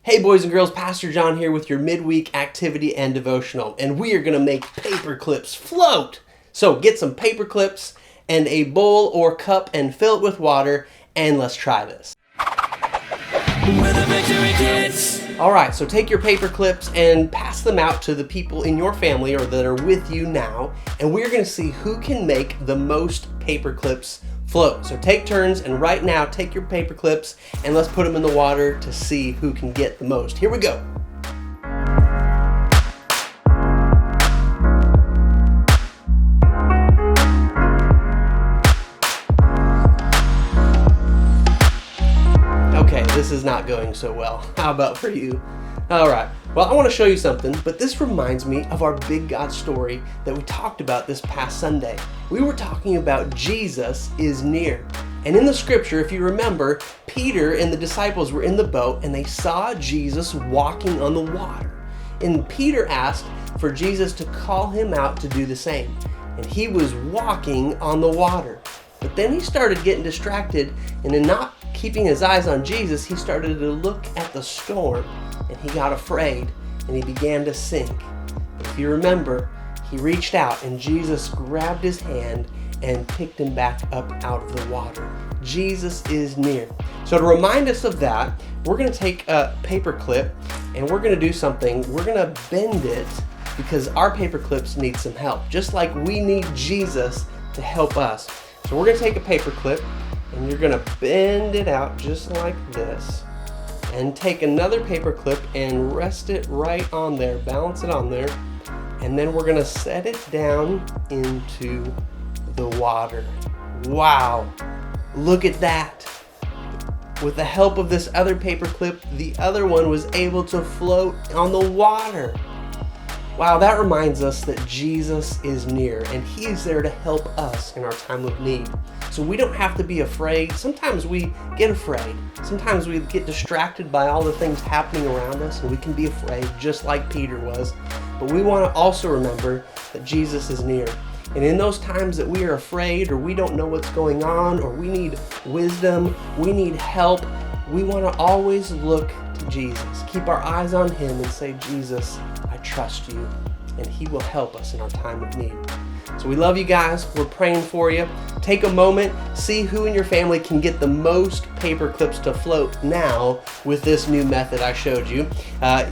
Hey boys and girls, Pastor John here with your midweek activity and devotional, and we are going to make paper clips float. So get some paper clips and a bowl or cup and fill it with water, and let's try this. Alright, so take your paper clips and pass them out to the people in your family or that are with you now, and we're going to see who can make the most paper clips float. So take turns, and right now take your paper clips and let's put them in the water to see who can get the most. Here we go. Okay, this is not going so well. How about for you? Alright, well, I want to show you something, but this reminds me of our Big God story that we talked about this past Sunday. We were talking about Jesus is near. And in the scripture, if you remember, Peter and the disciples were in the boat and they saw Jesus walking on the water. And Peter asked for Jesus to call him out to do the same. And he was walking on the water. But then he started getting distracted, and in not keeping his eyes on Jesus, he started to look at the storm, and he got afraid, and he began to sink. But if you remember, he reached out, and Jesus grabbed his hand and picked him back up out of the water. Jesus is near. So to remind us of that, we're going to take a paper clip, and we're going to do something. We're going to bend it because our paper clips need some help, just like we need Jesus to help us. So we're going to take a paper clip, and you're going to bend it out just like this, and take another paper clip and rest it right on there, balance it on there, and then we're going to set it down into the water. Wow, look at that. With the help of this other paper clip, the other one was able to float on the water. Wow, that reminds us that Jesus is near, and He's there to help us in our time of need. So we don't have to be afraid. Sometimes we get afraid. Sometimes we get distracted by all the things happening around us, and we can be afraid just like Peter was. But we want to also remember that Jesus is near. And in those times that we are afraid, or we don't know what's going on, or we need wisdom, we need help, we want to always look to Jesus. Keep our eyes on Him and say, Jesus, I trust you, and He will help us in our time of need. So we love you guys. We're praying for you. Take a moment, see who in your family can get the most paper clips to float now with this new method I showed you.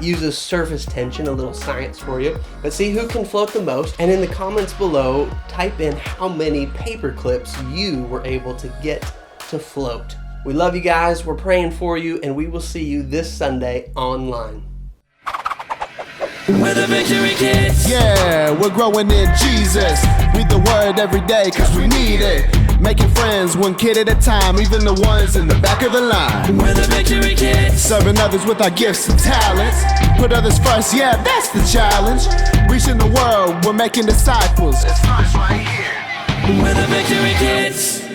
Uses surface tension, a little science for you. But see who can float the most, and in the comments below, type in how many paper clips you were able to get to float. We love you guys. We're praying for you, and we will see you this Sunday online. We're the Victory Kids. Yeah, we're growing in Jesus. Read the word every day, cause we need it. Making friends, one kid at a time, even the ones in the back of the line. We're the Victory Kids. Serving others with our gifts and talents. Put others first, yeah, that's the challenge. Reaching the world, we're making disciples. It starts right here. We're the Victory Kids.